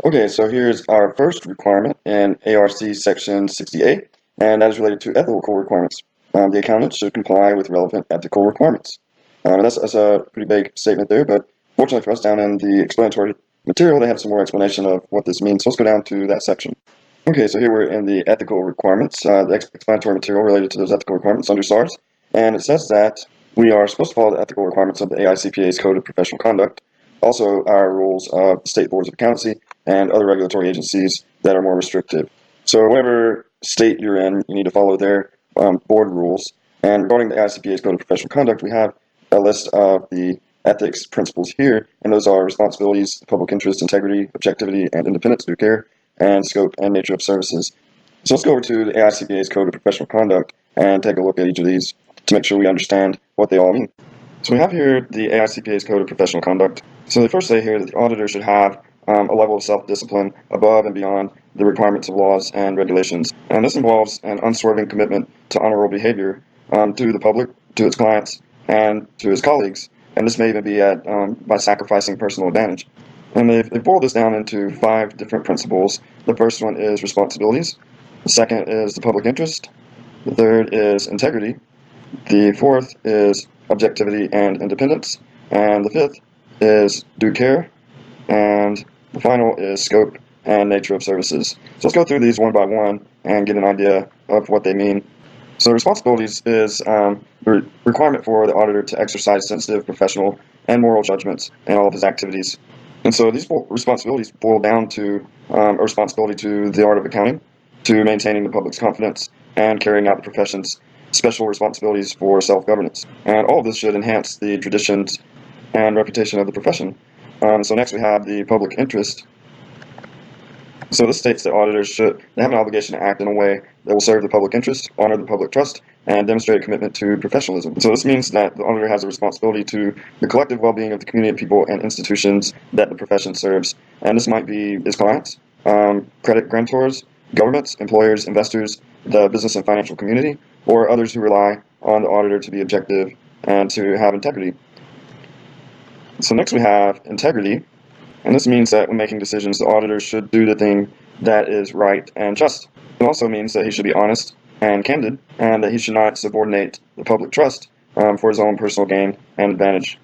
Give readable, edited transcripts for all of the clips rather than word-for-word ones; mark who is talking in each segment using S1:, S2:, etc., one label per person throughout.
S1: Okay, so here's our first requirement in ARC section 60A, and that is related to ethical requirements. The accountant should comply with relevant ethical requirements. And that's a pretty big statement there, but fortunately for us, down in the explanatory material, they have some more explanation of what this means. So let's go down to that section. Okay, so here we're in the ethical requirements, the explanatory material related to those ethical requirements under SSARS, and it says that we are supposed to follow the ethical requirements of the AICPA's Code of Professional Conduct, also our rules of state boards of accountancy, and other regulatory agencies that are more restrictive. So whatever state you're in, you need to follow their board rules. And regarding the AICPA's Code of Professional Conduct, we have a list of the ethics principles here, and those are responsibilities, public interest, integrity, objectivity, and independence, due care, and scope and nature of services. So let's go over to the AICPA's Code of Professional Conduct and take a look at each of these to make sure we understand what they all mean. So we have here the AICPA's Code of Professional Conduct. So they first say here that the auditor should have a level of self-discipline above and beyond the requirements of laws and regulations. And this involves an unswerving commitment to honorable behavior to the public, to its clients, and to his colleagues. And this may even be by sacrificing personal advantage. And they've boiled this down into 5 different principles. The first one is responsibilities. The second is the public interest. The third is integrity. The fourth is objectivity and independence. And the fifth is due care. And the final is scope and nature of services. So let's go through these one by one and get an idea of what they mean. So responsibilities is the requirement for the auditor to exercise sensitive, professional, and moral judgments in all of his activities. And so these responsibilities boil down to a responsibility to the art of accounting, to maintaining the public's confidence, and carrying out the profession's special responsibilities for self-governance. And all of this should enhance the traditions and reputation of the profession. So next we have the public interest. So this states that auditors they have an obligation to act in a way that will serve the public interest, honor the public trust, and demonstrate a commitment to professionalism. So this means that the auditor has a responsibility to the collective well-being of the community of people and institutions that the profession serves. And this might be its clients, credit grantors, governments, employers, investors, the business and financial community, or others who rely on the auditor to be objective and to have integrity. So next we have integrity. And this means that when making decisions, the auditor should do the thing that is right and just. It also means that he should be honest and candid, and that he should not subordinate the public trust for his own personal gain and advantage.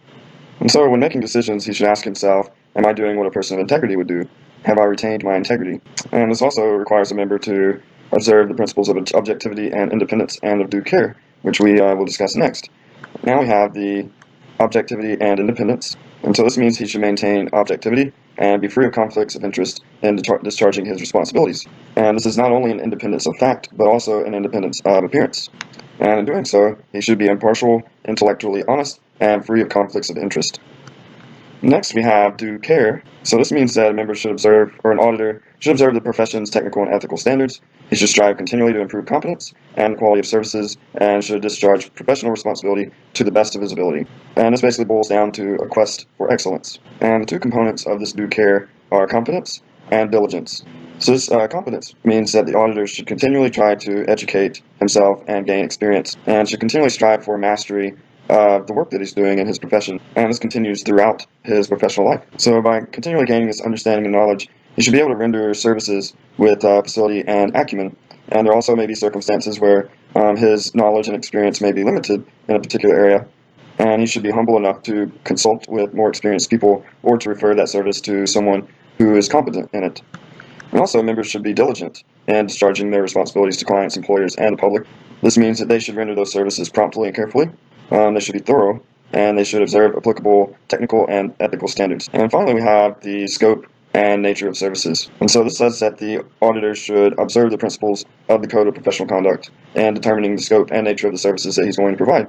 S1: And so when making decisions, he should ask himself, am I doing what a person of integrity would do? Have I retained my integrity? And this also requires a member to observe the principles of objectivity and independence and of due care, which we will discuss next. Now we have the objectivity and independence. And so this means he should maintain objectivity and be free of conflicts of interest in discharging his responsibilities. And this is not only an independence of fact, but also an independence of appearance. And in doing so, he should be impartial, intellectually honest, and free of conflicts of interest. Next, we have due care. So this means that a member should observe, or an auditor should observe the profession's technical and ethical standards. He should strive continually to improve competence and quality of services, and should discharge professional responsibility to the best of his ability. And this basically boils down to a quest for excellence. And the 2 components of this due care are competence and diligence. So this competence means that the auditor should continually try to educate himself and gain experience, and should continually strive for mastery the work that he's doing in his profession, and this continues throughout his professional life. So by continually gaining this understanding and knowledge, he should be able to render services with facility and acumen. And there also may be circumstances where his knowledge and experience may be limited in a particular area, and he should be humble enough to consult with more experienced people or to refer that service to someone who is competent in it. And also, members should be diligent in discharging their responsibilities to clients, employers, and the public. This means that they should render those services promptly and carefully. They should be thorough, and they should observe applicable technical and ethical standards. And finally, we have the scope and nature of services. And so this says that the auditor should observe the principles of the Code of Professional Conduct and determining the scope and nature of the services that he's going to provide.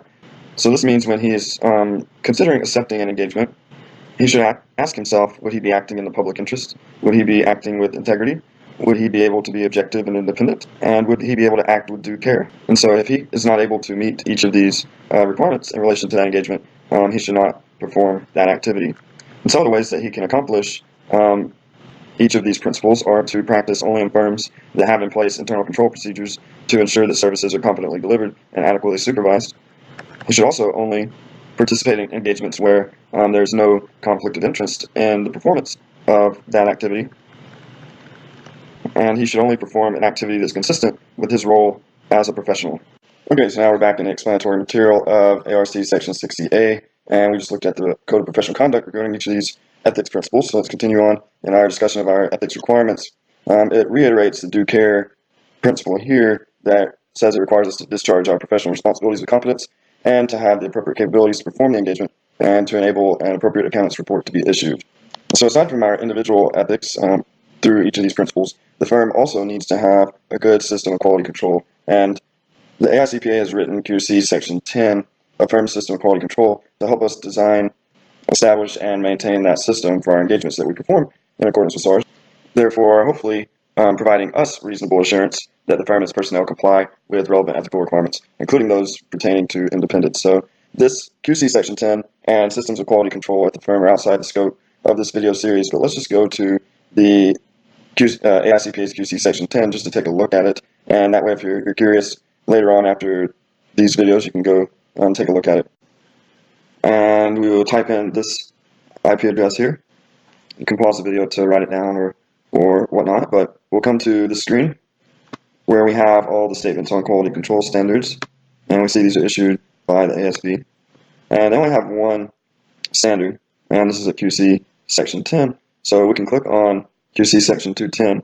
S1: So this means when he is considering accepting an engagement, he should ask himself, would he be acting in the public interest? Would he be acting with integrity? Would he be able to be objective and independent? And would he be able to act with due care? And so if he is not able to meet each of these requirements in relation to that engagement, he should not perform that activity. And some of the ways that he can accomplish each of these principles are to practice only in firms that have in place internal control procedures to ensure that services are competently delivered and adequately supervised. He should also only participate in engagements where there's no conflict of interest in the performance of that activity. and he should only perform an activity that's consistent with his role as a professional. Okay, so now we're back in the explanatory material of ARC Section 60A, and we just looked at the Code of Professional Conduct regarding each of these ethics principles. So let's continue on in our discussion of our ethics requirements. It reiterates the due care principle here that says it requires us to discharge our professional responsibilities with competence and to have the appropriate capabilities to perform the engagement and to enable an appropriate accountant's report to be issued. So aside from our individual ethics through each of these principles, the firm also needs to have a good system of quality control. And the AICPA has written QC Section 10, a firm system of quality control, to help us design, establish, and maintain that system for our engagements that we perform in accordance with SSARS. Therefore, hopefully, providing us reasonable assurance that the firm and its personnel comply with relevant ethical requirements, including those pertaining to independence. So this QC Section 10 and systems of quality control at the firm are outside the scope of this video series, but let's just go to the AICPA's QC Section 10 just to take a look at it. And that way, if you're curious later on after these videos, you can go take a look at it. And we will type in this IP address here. You can pause the video to write it down or whatnot, but we'll come to the screen where we have all the statements on quality control standards, and we see these are issued by the ASB. And they only have one standard, and this is a QC Section 10. So we can click on QC Section 210,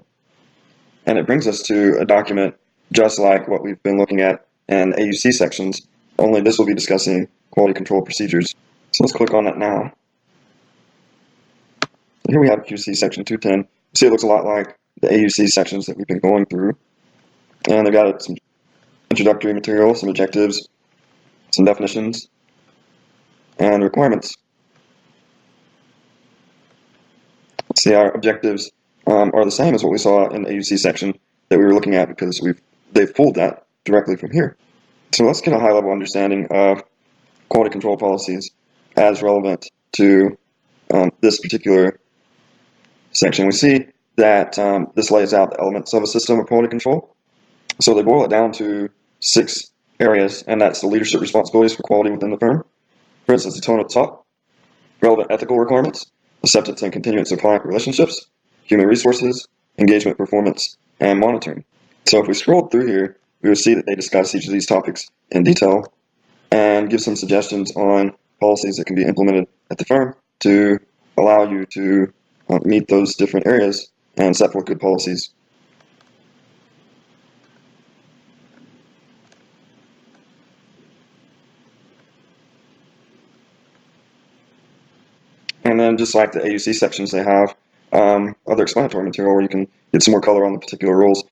S1: and it brings us to a document just like what we've been looking at in AUC sections, only this will be discussing quality control procedures. So let's click on that now. Here we have QC Section 210. You see it looks a lot like the AUC sections that we've been going through. And they've got some introductory material, some objectives, some definitions, and requirements. See, our objectives are the same as what we saw in the AUC section that we were looking at because they've pulled that directly from here. So let's get a high-level understanding of quality control policies as relevant to this particular section. We see that this lays out the elements of a system of quality control. So they boil it down to 6 areas, and that's the leadership responsibilities for quality within the firm. For instance, the tone of talk, relevant ethical requirements, acceptance and continuance of client relationships, human resources, engagement performance, and monitoring. So if we scroll through here, we will see that they discuss each of these topics in detail and give some suggestions on policies that can be implemented at the firm to allow you to meet those different areas and set forth good policies. And then just like the AUC sections, they have other explanatory material where you can get some more color on the particular rules.